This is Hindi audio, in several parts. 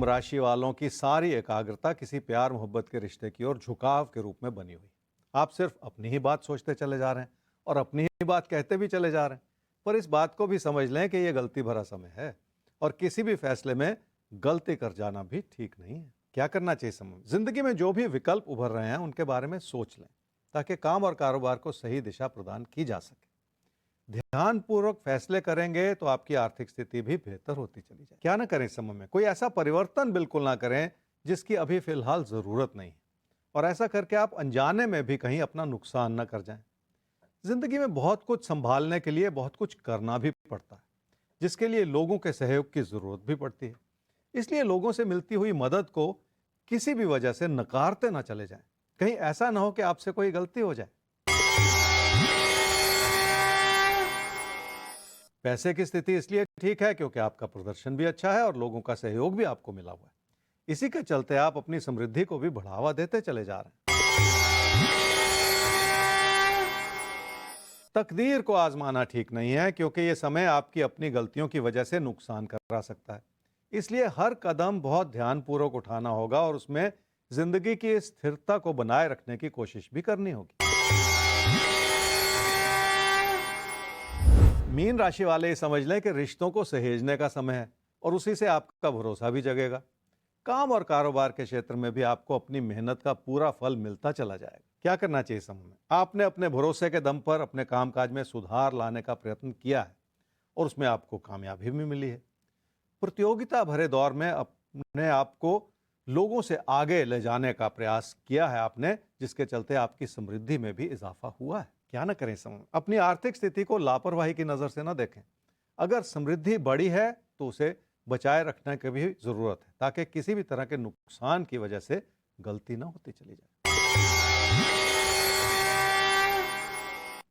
कुंभ राशि वालों की सारी एकाग्रता किसी प्यार मोहब्बत के रिश्ते की ओर झुकाव के रूप में बनी हुई। आप सिर्फ अपनी ही बात सोचते चले जा रहे हैं और अपनी ही बात कहते भी चले जा रहे हैं। पर इस बात को भी समझ लें कि यह गलती भरा समय है और किसी भी फैसले में गलती कर जाना भी ठीक नहीं है। क्या करना चाहिए समय में? जिंदगी में जो भी विकल्प उभर रहे हैं उनके बारे में सोच लें ताकि काम और कारोबार को सही दिशा प्रदान की जा सके। ध्यानपूर्वक फैसले करेंगे तो आपकी आर्थिक स्थिति भी बेहतर होती चली जाए। क्या ना करें इस समय में? कोई ऐसा परिवर्तन बिल्कुल ना करें जिसकी अभी फिलहाल जरूरत नहीं है, और ऐसा करके आप अनजाने में भी कहीं अपना नुकसान ना कर जाएं। जिंदगी में बहुत कुछ संभालने के लिए बहुत कुछ करना भी पड़ता है, जिसके लिए लोगों के सहयोग की जरूरत भी पड़ती है। इसलिए लोगों से मिलती हुई मदद को किसी भी वजह से नकारते ना चले जाएं। कहीं ऐसा ना हो कि आपसे कोई गलती हो जाए। पैसे की स्थिति इसलिए ठीक है क्योंकि आपका प्रदर्शन भी अच्छा है और लोगों का सहयोग भी आपको मिला हुआ है। इसी के चलते आप अपनी समृद्धि को भी बढ़ावा देते चले जा रहे हैं। तकदीर को आजमाना ठीक नहीं है क्योंकि यह समय आपकी अपनी गलतियों की वजह से नुकसान करा सकता है। इसलिए हर कदम बहुत ध्यानपूर्वक उठाना होगा और उसमें जिंदगी की स्थिरता को बनाए रखने की कोशिश भी करनी होगी। मीन राशि वाले ये समझ लें कि रिश्तों को सहेजने का समय है और उसी से आपका भरोसा भी जगेगा। काम और कारोबार के क्षेत्र में भी आपको अपनी मेहनत का पूरा फल मिलता चला जाएगा। क्या करना चाहिए समय में? आपने अपने भरोसे के दम पर अपने कामकाज में सुधार लाने का प्रयत्न किया है और उसमें आपको कामयाबी भी मिली है। प्रतियोगिता भरे दौर में अपने आपको लोगों से आगे ले जाने का प्रयास किया है आपने, जिसके चलते आपकी समृद्धि में भी इजाफा हुआ है। क्या ना करें समय? अपनी आर्थिक स्थिति को लापरवाही की नजर से ना देखें। अगर समृद्धि बड़ी है तो उसे बचाए रखने की भी जरूरत है ताकि किसी भी तरह के नुकसान की वजह से गलती ना होती चली जाए।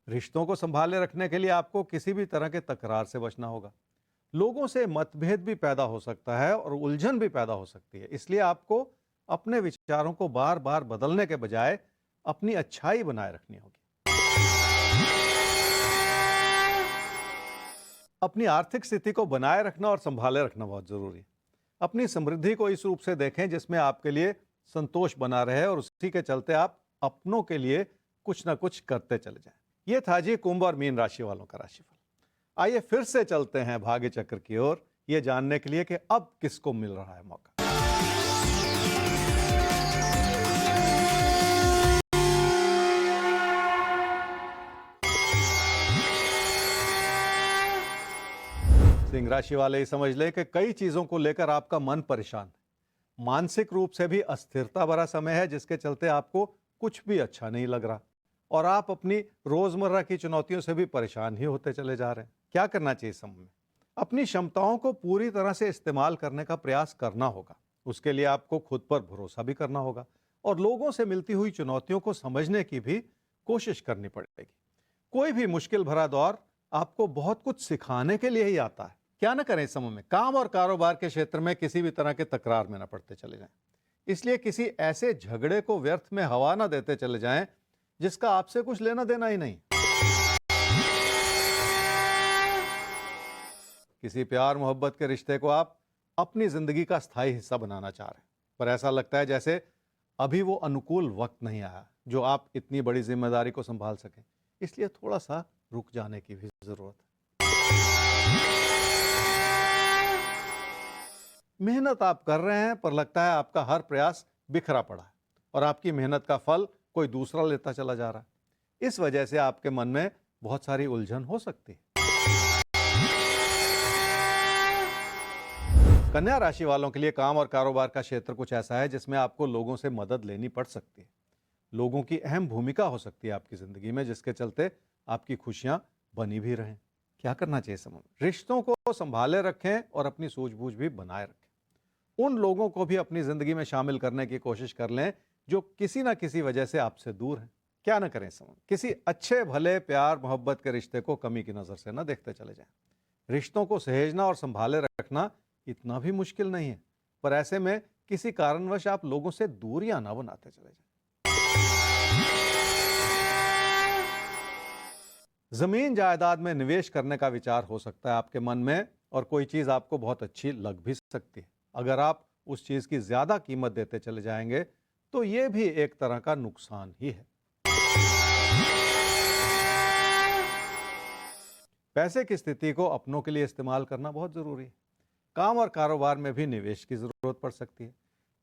रिश्तों को संभाले रखने के लिए आपको किसी भी तरह के तकरार से बचना होगा। लोगों से मतभेद भी पैदा हो सकता है और उलझन भी पैदा हो सकती है। इसलिए आपको अपने विचारों को बार बार बदलने के बजाय अपनी अच्छाई बनाए रखनी होगी। अपनी आर्थिक स्थिति को बनाए रखना और संभाले रखना बहुत जरूरी है। अपनी समृद्धि को इस रूप से देखें जिसमें आपके लिए संतोष बना रहे और उसी के चलते आप अपनों के लिए कुछ ना कुछ करते चले जाएं। यह था जी कुंभ और मीन राशि वालों का राशिफल। आइए फिर से चलते हैं भाग्य चक्र की ओर, यह जानने के लिए कि अब किसको मिल रहा है मौका। सिंह राशि वाले ही समझ ले कि कई चीजों को लेकर आपका मन परेशान है। मानसिक रूप से भी अस्थिरता भरा समय है जिसके चलते आपको कुछ भी अच्छा नहीं लग रहा और आप अपनी रोजमर्रा की चुनौतियों से भी परेशान ही होते चले जा रहे हैं। क्या करना चाहिए समय में? अपनी क्षमताओं को पूरी तरह से इस्तेमाल करने का प्रयास करना होगा। उसके लिए आपको खुद पर भरोसा भी करना होगा और लोगों से मिलती हुई चुनौतियों को समझने की भी कोशिश करनी पड़ेगी। कोई भी मुश्किल भरा दौर आपको बहुत कुछ सिखाने के लिए ही आता है। क्या ना करें इस समय में? काम और कारोबार के क्षेत्र में किसी भी तरह के तकरार में ना पड़ते चले जाएं। इसलिए किसी ऐसे झगड़े को व्यर्थ में हवा ना देते चले जाएं जिसका आपसे कुछ लेना देना ही नहीं। किसी प्यार मोहब्बत के रिश्ते को आप अपनी जिंदगी का स्थायी हिस्सा बनाना चाह रहे हैं, पर ऐसा लगता है जैसे अभी वो अनुकूल वक्त नहीं आया जो आप इतनी बड़ी जिम्मेदारी को संभाल सकें। इसलिए थोड़ा सा रुक जाने की भी जरूरत है। मेहनत आप कर रहे हैं पर लगता है आपका हर प्रयास बिखरा पड़ा है और आपकी मेहनत का फल कोई दूसरा लेता चला जा रहा है। इस वजह से आपके मन में बहुत सारी उलझन हो सकती है। कन्या राशि वालों के लिए काम और कारोबार का क्षेत्र कुछ ऐसा है जिसमें आपको लोगों से मदद लेनी पड़ सकती है। लोगों की अहम भूमिका हो सकती है आपकी जिंदगी में, जिसके चलते आपकी खुशियां बनी भी रहें। क्या करना चाहिए समय में? रिश्तों को संभाले रखें और अपनी सूझबूझ भी बनाए रखें। उन लोगों को भी अपनी जिंदगी में शामिल करने की कोशिश कर लें जो किसी ना किसी वजह से आपसे दूर हैं। क्या ना करें समय? किसी अच्छे भले प्यार मोहब्बत के रिश्ते को कमी की नजर से ना देखते चले जाएं। रिश्तों को सहेजना और संभाले रखना इतना भी मुश्किल नहीं है, पर ऐसे में किसी कारणवश आप लोगों से दूरियां ना बनाते चले जाएं। जमीन जायदाद में निवेश करने का विचार हो सकता है आपके मन में और कोई चीज आपको बहुत अच्छी लग भी सकती है। अगर आप उस चीज की ज्यादा कीमत देते चले जाएंगे तो ये भी एक तरह का नुकसान ही है। पैसे की स्थिति को अपनों के लिए इस्तेमाल करना बहुत जरूरी है। काम और कारोबार में भी निवेश की जरूरत पड़ सकती है।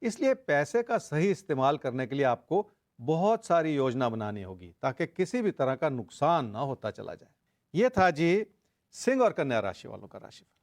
इसलिए पैसे का सही इस्तेमाल करने के लिए आपको बहुत सारी योजना बनानी होगी ताकि किसी भी तरह का नुकसान ना होता चला जाए। ये था जी सिंह और कन्या राशि वालों का राशिफल।